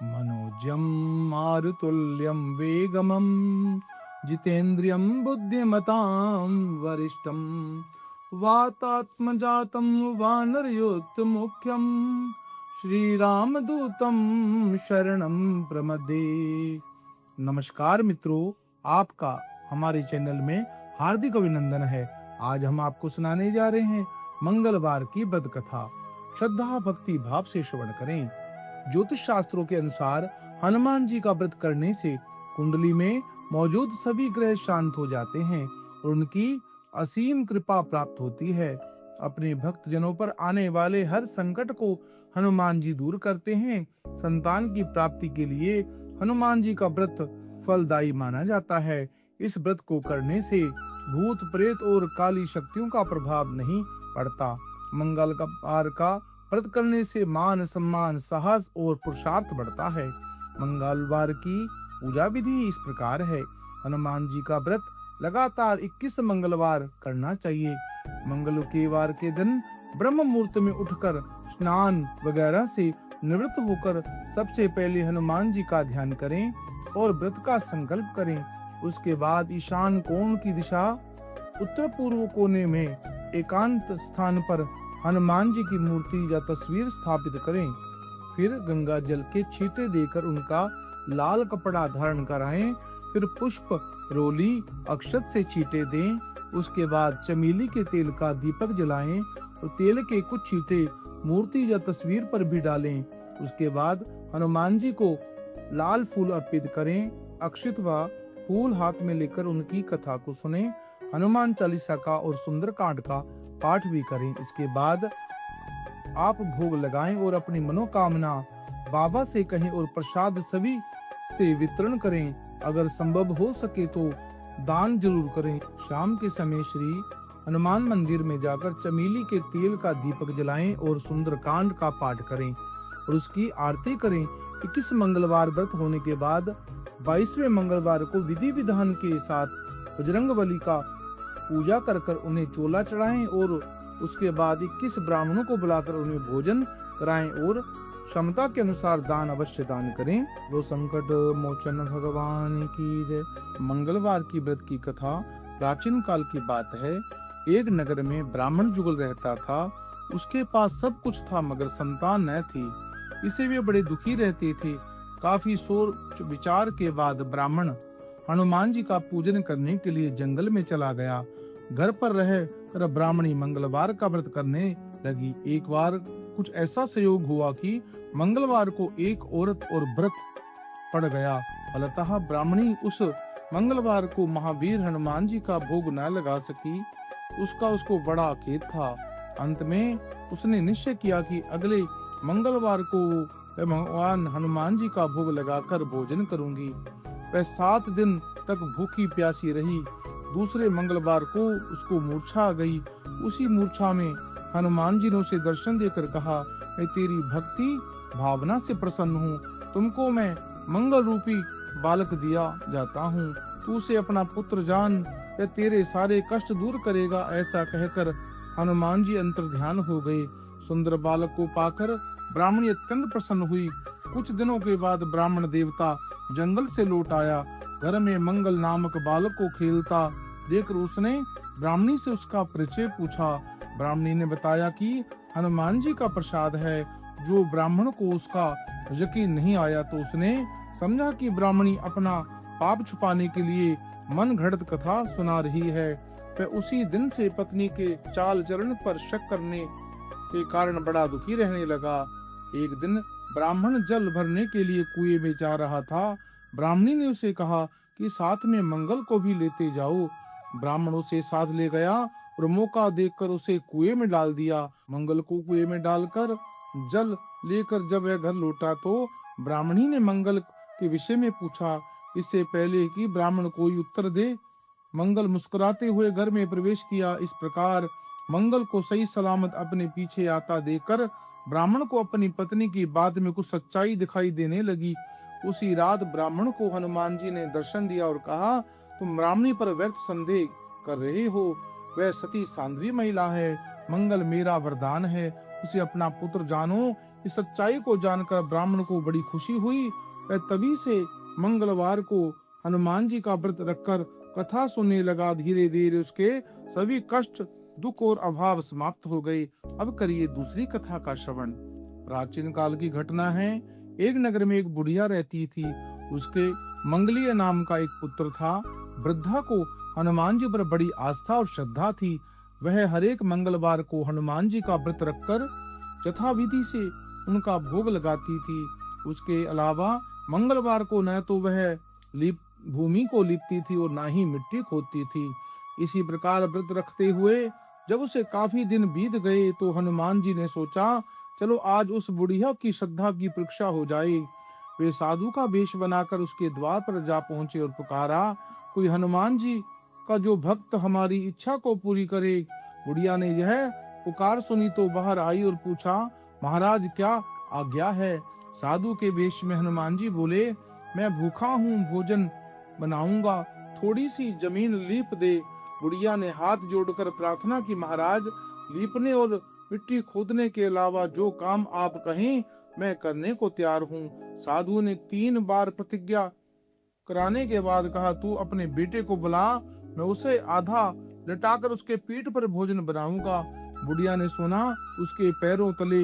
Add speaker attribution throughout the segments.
Speaker 1: मनोजं मारुतुल्यं वेगमं जितेन्द्रियं बुद्धिमतां वरिष्ठं वातात्मजातं वानरयोत्तमुख्यं श्रीरामदूतं शरणं प्रपद्ये। नमस्कार मित्रों, आपका हमारे चैनल में हार्दिक अभिनंदन है। आज हम आपको सुनाने जा रहे हैं मंगलवार की व्रत कथा। श्रद्धा भक्ति भाव से श्रवण करें। ज्योतिष शास्त्रों के अनुसार हनुमान जी का व्रत करने से कुंडली में मौजूद सभी ग्रह शांत हो जाते हैं और उनकी असीम कृपा प्राप्त होती है। अपने भक्त जनों पर आने वाले हर संकट को हनुमान जी दूर करते हैं। संतान की प्राप्ति के लिए हनुमान जी का व्रत फलदायी माना जाता है। इस व्रत को करने से भूत प्रेत और काली शक्तियों का प्रभाव नहीं पड़ता। मंगलवार का व्रत करने से मान सम्मान साहस और पुरुषार्थ बढ़ता है। मंगलवार की पूजा विधि इस प्रकार है। हनुमान जी का व्रत लगातार 21 मंगलवार करना चाहिए। मंगल के वार के दिन ब्रह्म मुहूर्त में उठकर स्नान वगैरह से निवृत्त होकर सबसे पहले हनुमान जी का ध्यान करें और व्रत का संकल्प करें। उसके बाद ईशान कोण की दिशा उत्तर पूर्व कोने में एकांत स्थान पर हनुमान जी की मूर्ति या तस्वीर स्थापित करें। फिर गंगा जल के छींटे देकर उनका लाल कपड़ा धारण कराएं। फिर पुष्प रोली अक्षत से छींटे दें। उसके बाद चमेली के तेल का दीपक जलाएं और तेल के कुछ छींटे मूर्ति या तस्वीर पर भी डालें। उसके बाद हनुमान जी को लाल फूल अर्पित करें। अक्षत व फूल हाथ में लेकर उनकी कथा को सुने। हनुमान चालीसा का और सुंदरकांड का पाठ भी करें। इसके बाद आप भोग लगाएं और अपनी मनोकामना बाबा से कहें और प्रसाद सभी से वितरण करें। अगर संभव हो सके तो दान जरूर करें। शाम के समय श्री हनुमान मंदिर में जाकर चमेली के तेल का दीपक जलाएं और सुंदरकांड का पाठ करें और उसकी आरती करें। 21 मंगलवार व्रत होने के बाद 22वें मंगलवार को विधि विधान के साथ बजरंगबली का पूजा कर उन्हें चोला चढ़ाएं और उसके बाद 21 ब्राह्मणों को बुलाकर उन्हें भोजन कराएं और क्षमता के अनुसार दान अवश्य दान करें। वो संकट मोचन भगवान की जय। मंगलवार की व्रत की कथा प्राचीन काल की बात है। एक नगर में ब्राह्मण जुगल रहता था। उसके पास सब कुछ था मगर संतान न थी। इसे वे बड़े दुखी रहते थे। काफी सोच विचार के बाद ब्राह्मण हनुमान जी का पूजन करने के लिए जंगल में चला गया। घर पर रह ब्राह्मणी मंगलवार का व्रत करने लगी। एक बार कुछ ऐसा संयोग हुआ कि मंगलवार को एक औरत और व्रत पड़ गया। फलतः ब्राह्मणी उस मंगलवार को महावीर हनुमान जी का भोग न लगा सकी। उसको बड़ा खेद था। अंत में उसने निश्चय किया कि अगले मंगलवार को भगवान हनुमान जी का भोग लगाकर भोजन करूंगी। वह 7 दिन तक भूखी प्यासी रही। दूसरे मंगलवार को उसको मूर्छा आ गई। उसी मूर्छा में हनुमान जी ने उसे दर्शन देकर कहा, मैं तेरी भक्ति भावना से प्रसन्न हूँ। तुमको मैं मंगल रूपी बालक दिया जाता हूँ। तू उसे अपना पुत्र जान, वह तेरे सारे कष्ट दूर करेगा। ऐसा कहकर हनुमान जी अंतर्ध्यान हो गए। सुंदर बालक को पाकर ब्राह्मणी अत्यंत प्रसन्न हुई। कुछ दिनों के बाद ब्राह्मण देवता जंगल से लौट आया। घर में मंगल नामक बालक को खेलता देखकर उसने ब्राह्मणी से उसका परिचय पूछा। ब्राह्मणी ने बताया कि हनुमान जी का प्रसाद है। जो ब्राह्मण को उसका यकीन नहीं आया तो उसने समझा कि ब्राह्मणी अपना पाप छुपाने के लिए मन घड़त कथा सुना रही है। वह उसी दिन से पत्नी के चाल चरण पर शक करने के कारण बड़ा दुखी रहने लगा। एक दिन ब्राह्मण जल भरने के लिए कुएं में जा रहा था। ब्राह्मणी ने उसे कहा कि साथ में मंगल को भी लेते जाओ। ब्राह्मण उसे साथ ले गया और मौका देखकर उसे कुएं में डाल दिया। मंगल को कुएं में डालकर जल लेकर जब वह घर लौटा तो ब्राह्मणी ने मंगल के विषय में पूछा। इससे पहले कि ब्राह्मण कोई उत्तर दे, मंगल मुस्कुराते हुए घर में प्रवेश किया। इस प्रकार मंगल को सही सलामत अपने पीछे आता देखकर ब्राह्मण को अपनी पत्नी की बात में कुछ सच्चाई दिखाई देने लगी। उसी रात ब्राह्मण को हनुमान जी ने दर्शन दिया और कहा, तुम ब्राह्मणी पर व्यर्थ संदेह कर रहे हो। वह सती साध्वी महिला है। मंगल मेरा वरदान है, उसे अपना पुत्र जानो। इस सच्चाई को जानकर ब्राह्मण को बड़ी खुशी हुई। वह तभी से मंगलवार को हनुमान जी का व्रत रखकर कथा सुनने लगा। धीरे धीरे उसके सभी कष्ट, दुख और अभाव समाप्त हो गए। अब करिए दूसरी कथा का श्रवण। प्राचीन काल की घटना है। एक नगर में एक बुढ़िया रहती थी। उसके मंगलीय नाम का एक पुत्र था। वृद्धा को हनुमान जी पर बड़ी आस्था और श्रद्धा थी। वह हर एक मंगलवार को हनुमान जी का व्रत रखकर यथाविधि से उनका भोग लगाती थी। उसके अलावा मंगलवार को न तो वह भूमि को लीपती थी और न ही मिट्टी खोदती थी। इसी प्रकार व्रत रखते हुए जब उसे काफी दिन बीत गए तो हनुमान जी ने सोचा, चलो आज उस बुढ़िया की श्रद्धा की परीक्षा हो जाए। वे साधु का वेश बनाकर उसके द्वार पर जा पहुंचे और पुकारा, कोई हनुमान जी का जो भक्त हमारी इच्छा को पूरी करे। बुढ़िया ने यह पुकार सुनी तो बाहर आई और पूछा, महाराज क्या आज्ञा है। साधु के वेश में हनुमान जी बोले, मैं भूखा हूँ, भोजन बनाऊंगा, थोड़ी सी जमीन लीप दे। बुढ़िया ने हाथ जोड़कर प्रार्थना की, महाराज लीपने और मिट्टी खोदने के अलावा जो काम आप कहें मैं करने को तैयार हूँ। साधु ने 3 बार प्रतिज्ञा कराने के बाद कहा, तू अपने बेटे को बुला, मैं उसे आधा लटाकर उसके पीठ पर भोजन बनाऊंगा। बुढ़िया ने सुना, उसके पैरों तले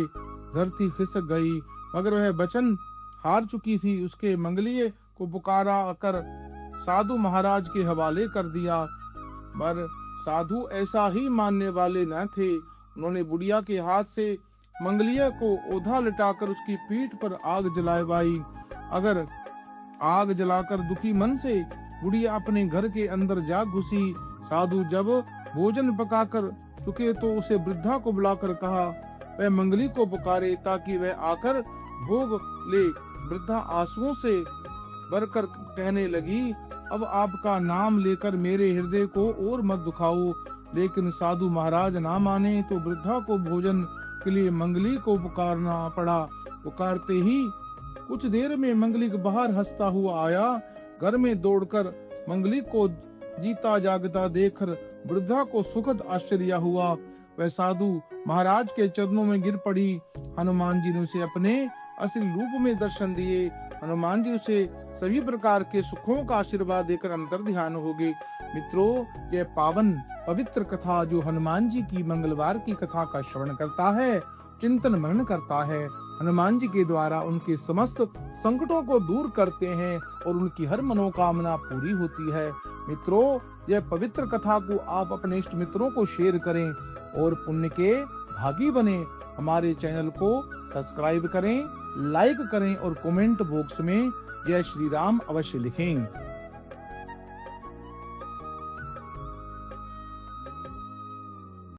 Speaker 1: धरती खिसक गई, मगर वह वचन हार चुकी थी। उसके मंगलीय को पुकारा कर साधु महाराज के हवाले कर दिया, पर साधु ऐसा ही मानने वाले न थे। उन्होंने बुढ़िया के हाथ से मंगलीय को ओधा लटाकर उसकी पीठ पर आग जलावाई। अगर आग जलाकर दुखी मन से बुढ़िया अपने घर के अंदर जा घुसी। साधु जब भोजन पकाकर चुके तो उसे वृद्धा को बुलाकर कहा, वह मंगली को पुकारे ताकि वह आकर भोग ले। वृद्धा आंसुओं से भरकर कहने लगी, अब आपका नाम लेकर मेरे हृदय को और मत दुखाओ। लेकिन साधु महाराज ना माने तो वृद्धा को भोजन के लिए मंगली को पुकारना पड़ा। पुकारते ही कुछ देर में मंगली बाहर हंसता हुआ आया। घर में दौड़कर मंगली को जीता जागता देखकर वृद्धा को सुखद आश्चर्य हुआ। वह साधु महाराज के चरणों में गिर पड़ी। हनुमान जी ने उसे अपने असली रूप में दर्शन दिए। हनुमान जी उसे सभी प्रकार के सुखों का आशीर्वाद देकर अंतर ध्यान हो गए। मित्रों, यह पावन पवित्र कथा जो हनुमान जी की मंगलवार की कथा का श्रवण करता है, चिंतन मनन करता है, हनुमान जी के द्वारा उनके समस्त संकटों को दूर करते हैं और उनकी हर मनोकामना पूरी होती है। मित्रों, यह पवित्र कथा को आप अपने इष्ट मित्रों को शेयर करें और पुण्य के भागी बने। हमारे चैनल को सब्सक्राइब करें, लाइक करें और कमेंट बॉक्स में जय श्री राम अवश्य लिखें।